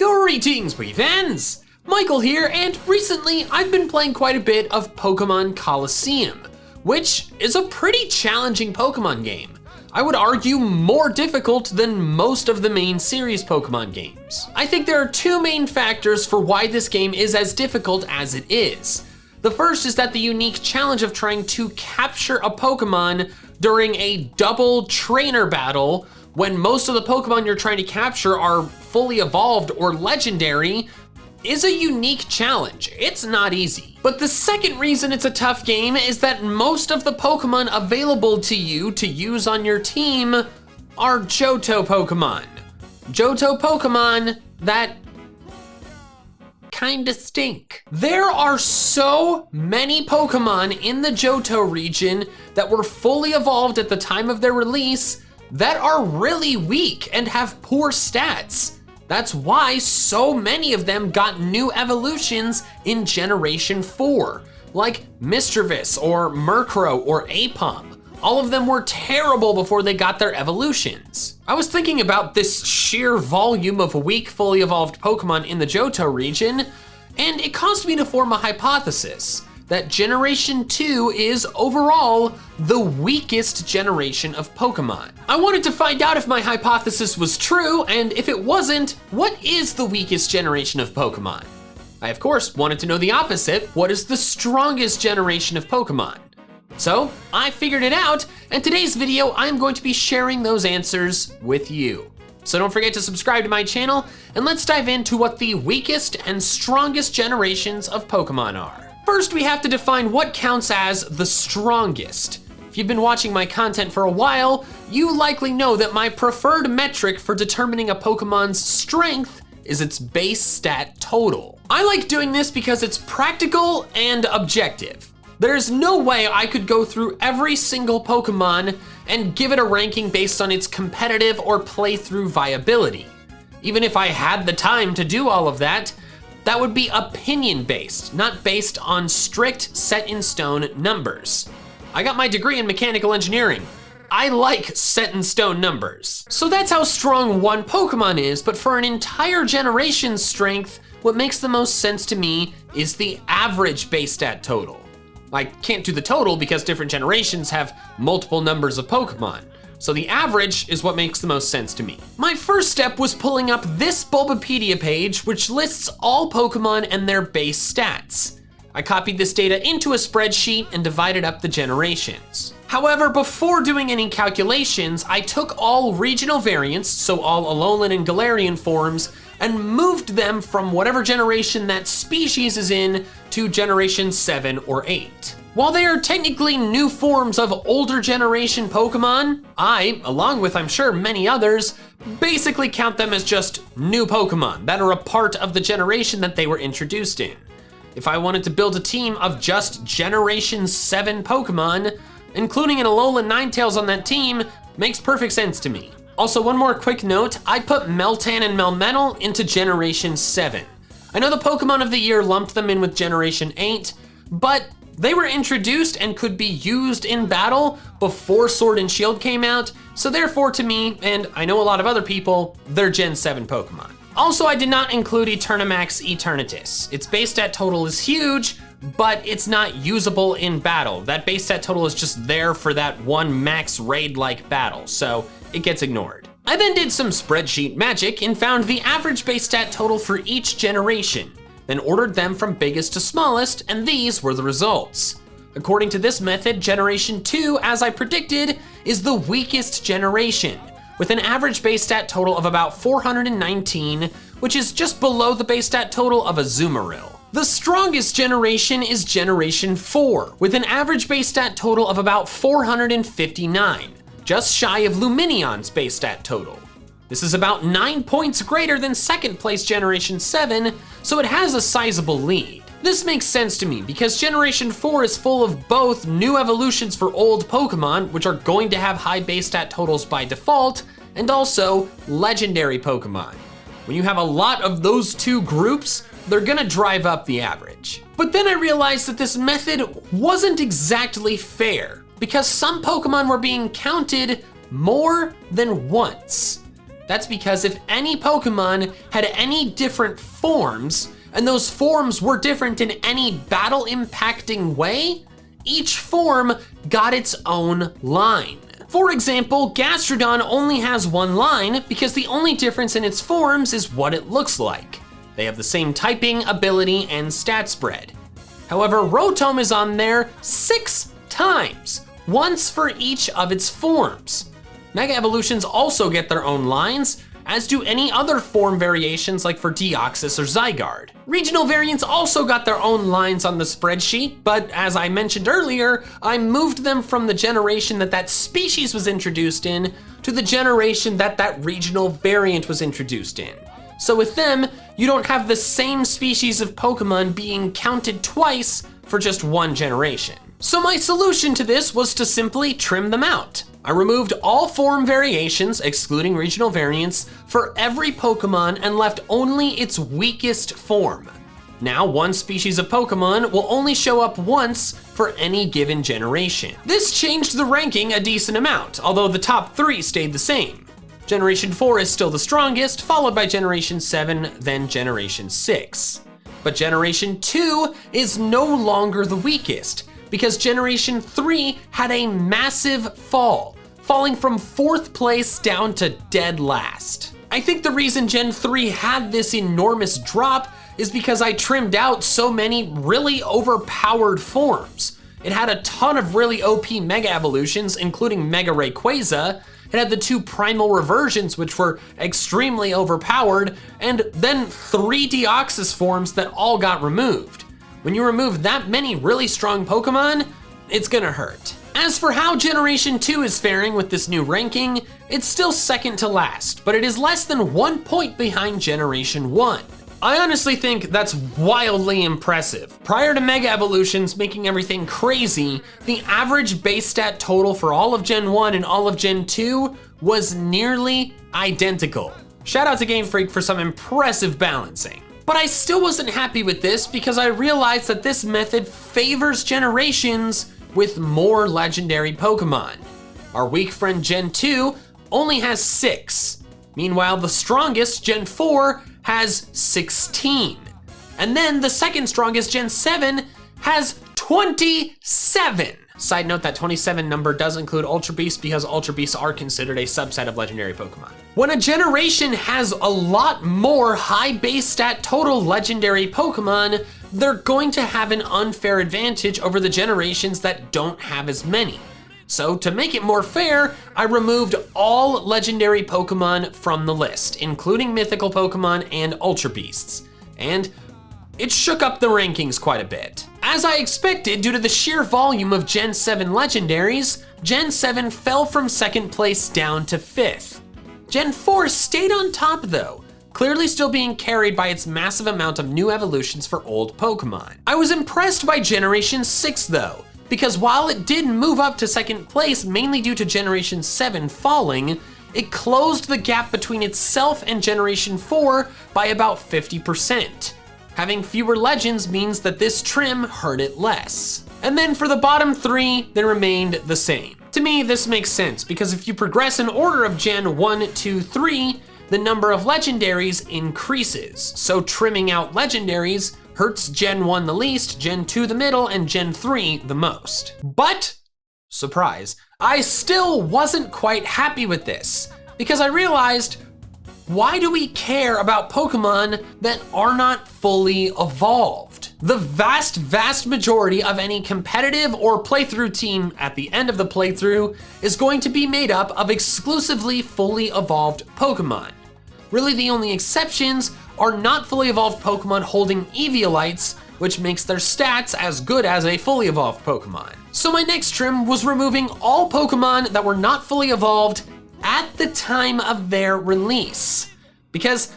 Greetings, Wii fans! Michael here, and recently I've been playing quite a bit of Pokemon Colosseum, which is a pretty challenging Pokemon game. I would argue more difficult than most of the main series Pokemon games. I think there are two main factors for why this game is as difficult as it is. The first is that the unique challenge of trying to capture a Pokemon during a double trainer battle when most of the Pokemon you're trying to capture are fully evolved or legendary is a unique challenge. It's not easy. But the second reason it's a tough game is that most of the Pokemon available to you to use on your team are Johto Pokemon. Johto Pokemon that kinda stink. There are so many Pokemon in the Johto region that were fully evolved at the time of their release that are really weak and have poor stats. That's why so many of them got new evolutions in Generation 4, like Mischievous or Murkrow or Aipom. All of them were terrible before they got their evolutions. I was thinking about this sheer volume of weak fully evolved Pokemon in the Johto region, and it caused me to form a hypothesis that Generation 2 is overall the weakest generation of Pokemon. I wanted to find out if my hypothesis was true, and if it wasn't, what is the weakest generation of Pokemon? I of course wanted to know the opposite. What is the strongest generation of Pokemon? So I figured it out, and today's video I'm going to be sharing those answers with you. So don't forget to subscribe to my channel, and let's dive into what the weakest and strongest generations of Pokemon are. First, we have to define what counts as the strongest. If you've been watching my content for a while, you likely know that my preferred metric for determining a Pokemon's strength is its base stat total. I like doing this because it's practical and objective. There's no way I could go through every single Pokemon and give it a ranking based on its competitive or playthrough viability. Even if I had the time to do all of that, that would be opinion-based, not based on strict set-in-stone numbers. I got my degree in mechanical engineering. I like set-in-stone numbers. So that's how strong one Pokemon is, but for an entire generation's strength, what makes the most sense to me is the average base stat total. I can't do the total because different generations have multiple numbers of Pokemon. So the average is what makes the most sense to me. My first step was pulling up this Bulbapedia page, which lists all Pokemon and their base stats. I copied this data into a spreadsheet and divided up the generations. However, before doing any calculations, I took all regional variants, so all Alolan and Galarian forms, and moved them from whatever generation that species is in to generation 7 or 8. While they are technically new forms of older generation Pokemon, I, along with I'm sure many others, basically count them as just new Pokemon that are a part of the generation that they were introduced in. If I wanted to build a team of just generation 7 Pokemon, including an Alolan Ninetales on that team, makes perfect sense to me. Also, one more quick note, I put Meltan and Melmetal into generation 7. I know the Pokemon of the Year lumped them in with generation 8, but they were introduced and could be used in battle before Sword and Shield came out, so therefore to me, and I know a lot of other people, they're Gen 7 Pokemon. Also, I did not include Eternamax Eternatus. Its base stat total is huge, but it's not usable in battle. That base stat total is just there for that one max raid-like battle, so it gets ignored. I then did some spreadsheet magic and found the average base stat total for each generation, then ordered them from biggest to smallest, and these were the results. According to this method, Generation 2, as I predicted, is the weakest generation, with an average base stat total of about 419, which is just below the base stat total of a Azumarill. The strongest generation is Generation 4, with an average base stat total of about 459, just shy of Luminion's base stat total. This is about 9 points greater than second place Generation 7, so it has a sizable lead. This makes sense to me because Generation 4 is full of both new evolutions for old Pokemon, which are going to have high base stat totals by default, and also legendary Pokemon. When you have a lot of those two groups, they're gonna drive up the average. But then I realized that this method wasn't exactly fair because some Pokemon were being counted more than once. That's because if any Pokemon had any different forms, and those forms were different in any battle impacting way, each form got its own line. For example, Gastrodon only has one line because the only difference in its forms is what it looks like. They have the same typing, ability, and stat spread. However, Rotom is on there 6 times, once for each of its forms. Mega Evolutions also get their own lines, as do any other form variations like for Deoxys or Zygarde. Regional variants also got their own lines on the spreadsheet, but as I mentioned earlier, I moved them from the generation that species was introduced in to the generation that regional variant was introduced in. So with them, you don't have the same species of Pokemon being counted twice for just one generation. So my solution to this was to simply trim them out. I removed all form variations, excluding regional variants, for every Pokemon and left only its weakest form. Now, one species of Pokemon will only show up once for any given generation. This changed the ranking a decent amount, although the top 3 stayed the same. Generation 4 is still the strongest, followed by Generation 7, then Generation 6. But Generation 2 is no longer the weakest, because Generation 3 had a massive fall, falling from 4th place down to dead last. I think the reason Gen 3 had this enormous drop is because I trimmed out so many really overpowered forms. It had a ton of really OP Mega Evolutions, including Mega Rayquaza. It had the 2 Primal Reversions, which were extremely overpowered, and then 3 Deoxys forms that all got removed. When you remove that many really strong Pokemon, it's gonna hurt. As for how Generation 2 is faring with this new ranking, it's still second to last, but it is less than 1 point behind Generation 1. I honestly think that's wildly impressive. Prior to Mega Evolutions making everything crazy, the average base stat total for all of Gen 1 and all of Gen 2 was nearly identical. Shout out to Game Freak for some impressive balancing. But I still wasn't happy with this because I realized that this method favors generations with more legendary Pokemon. Our weak friend Gen 2 only has 6. Meanwhile, the strongest Gen 4 has 16. And then the second strongest Gen 7 has 27. Side note, that 27 number does include Ultra Beasts because Ultra Beasts are considered a subset of legendary Pokemon. When a generation has a lot more high base stat total legendary Pokemon, they're going to have an unfair advantage over the generations that don't have as many. So to make it more fair, I removed all legendary Pokemon from the list, including mythical Pokemon and Ultra Beasts. And it shook up the rankings quite a bit. As I expected, due to the sheer volume of Gen 7 legendaries, Gen 7 fell from 2nd place down to 5th. Gen 4 stayed on top though, clearly still being carried by its massive amount of new evolutions for old Pokemon. I was impressed by Generation 6 though, because while it did move up to 2nd place mainly due to Generation 7 falling, it closed the gap between itself and Generation 4 by about 50%. Having fewer legends means that this trim hurt it less. And then for the bottom 3, they remained the same. To me, this makes sense because if you progress in order of Gen 1, 2, 3, the number of legendaries increases. So trimming out legendaries hurts Gen 1 the least, Gen 2 the middle, and Gen 3 the most. But, surprise, I still wasn't quite happy with this because I realized, why do we care about Pokemon that are not fully evolved? The vast majority of any competitive or playthrough team at the end of the playthrough is going to be made up of exclusively fully evolved Pokemon. Really, the only exceptions are not fully evolved Pokemon holding Eviolites, which makes their stats as good as a fully evolved Pokemon. So my next trim was removing all Pokemon that were not fully evolved at the time of their release. Because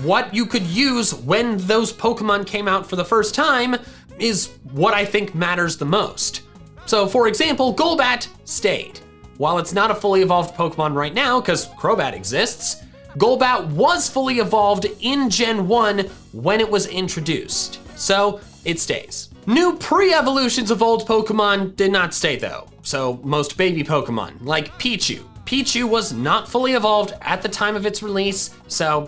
what you could use when those Pokemon came out for the first time is what I think matters the most. So for example, Golbat stayed. While it's not a fully evolved Pokemon right now, because Crobat exists, Golbat was fully evolved in Gen 1 when it was introduced. So it stays. New pre-evolutions of old Pokemon did not stay though. So most baby Pokemon, like Pichu, Pichu was not fully evolved at the time of its release, so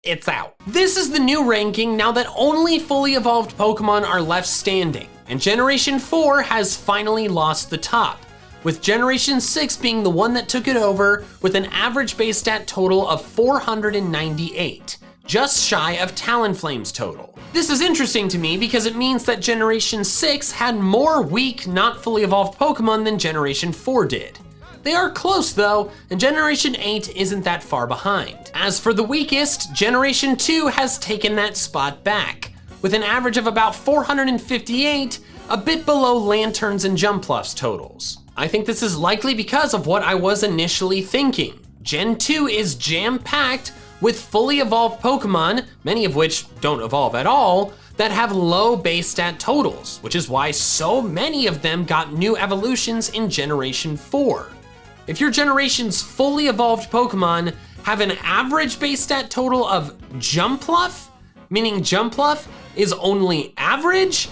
it's out. This is the new ranking now that only fully evolved Pokemon are left standing, and Generation 4 has finally lost the top, with Generation 6 being the one that took it over with an average base stat total of 498, just shy of Talonflame's total. This is interesting to me because it means that Generation 6 had more weak, not fully evolved Pokemon than Generation 4 did. They are close though, and Generation 8 isn't that far behind. As for the weakest, Generation 2 has taken that spot back, with an average of about 458, a bit below Lantern's and Jumpluff's totals. I think this is likely because of what I was initially thinking. Gen 2 is jam-packed with fully evolved Pokemon, many of which don't evolve at all, that have low base stat totals, which is why so many of them got new evolutions in Generation 4. If your generation's fully evolved Pokemon have an average base stat total of Jumpluff, meaning Jumpluff is only average,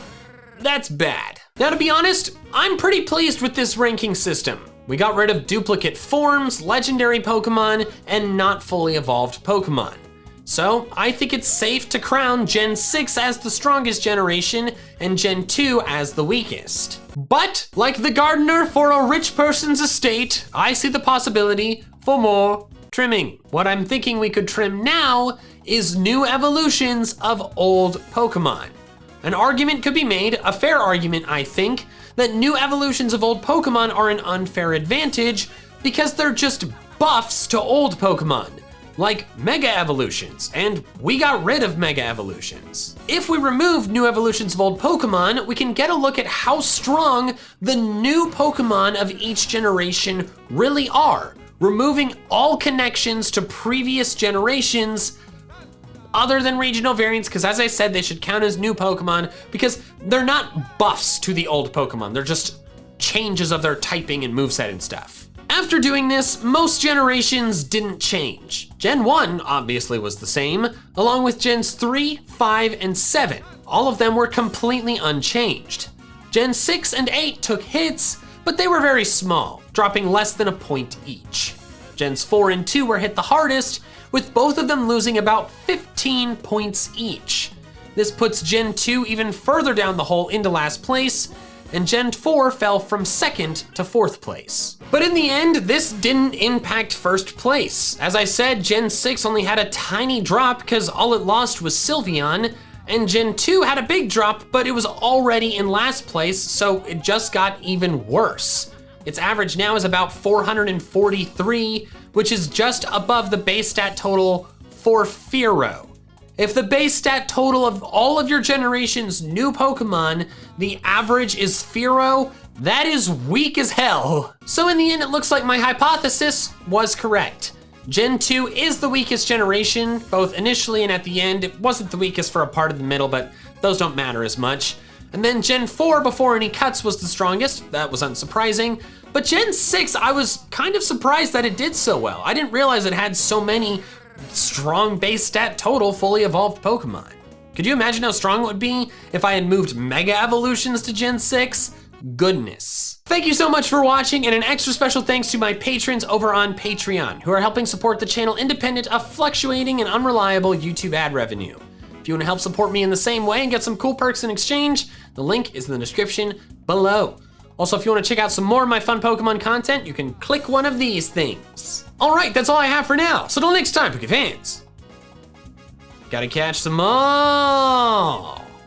that's bad. Now to be honest, I'm pretty pleased with this ranking system. We got rid of duplicate forms, legendary Pokemon, and not fully evolved Pokemon. So I think it's safe to crown Gen 6 as the strongest generation and Gen 2 as the weakest. But like the gardener for a rich person's estate, I see the possibility for more trimming. What I'm thinking we could trim now is new evolutions of old Pokemon. An argument could be made, a fair argument I think, that new evolutions of old Pokemon are an unfair advantage because they're just buffs to old Pokemon, like Mega Evolutions, and we got rid of Mega Evolutions. If we remove new evolutions of old Pokemon, we can get a look at how strong the new Pokemon of each generation really are, removing all connections to previous generations other than regional variants, because as I said, they should count as new Pokemon because they're not buffs to the old Pokemon. They're just changes of their typing and moveset and stuff. After doing this, most generations didn't change. Gen 1 obviously was the same, along with Gens 3, 5, and 7. All of them were completely unchanged. Gen 6 and 8 took hits, but they were very small, dropping less than a point each. Gens 4 and 2 were hit the hardest, with both of them losing about 15 points each. This puts Gen 2 even further down the hole into last place, and Gen 4 fell from 2nd to 4th place. But in the end, this didn't impact 1st place. As I said, Gen 6 only had a tiny drop because all it lost was Sylveon, and Gen 2 had a big drop, but it was already in last place, so it just got even worse. Its average now is about 443, which is just above the base stat total for Fearow. If the base stat total of all of your generation's new Pokemon, the average is Fearow, that is weak as hell. So in the end, it looks like my hypothesis was correct. Gen 2 is the weakest generation, both initially and at the end. It wasn't the weakest for a part of the middle, but those don't matter as much. And then Gen 4 before any cuts was the strongest. That was unsurprising. But Gen 6, I was kind of surprised that it did so well. I didn't realize it had so many strong base stat total fully evolved Pokemon. Could you imagine how strong it would be if I had moved Mega Evolutions to Gen 6? Goodness. Thank you so much for watching, and an extra special thanks to my patrons over on Patreon who are helping support the channel independent of fluctuating and unreliable YouTube ad revenue. If you want to help support me in the same way and get some cool perks in exchange, the link is in the description below. Also, if you want to check out some more of my fun Pokemon content, you can click one of these things. All right, that's all I have for now. So till next time, Poke fans, gotta catch some more.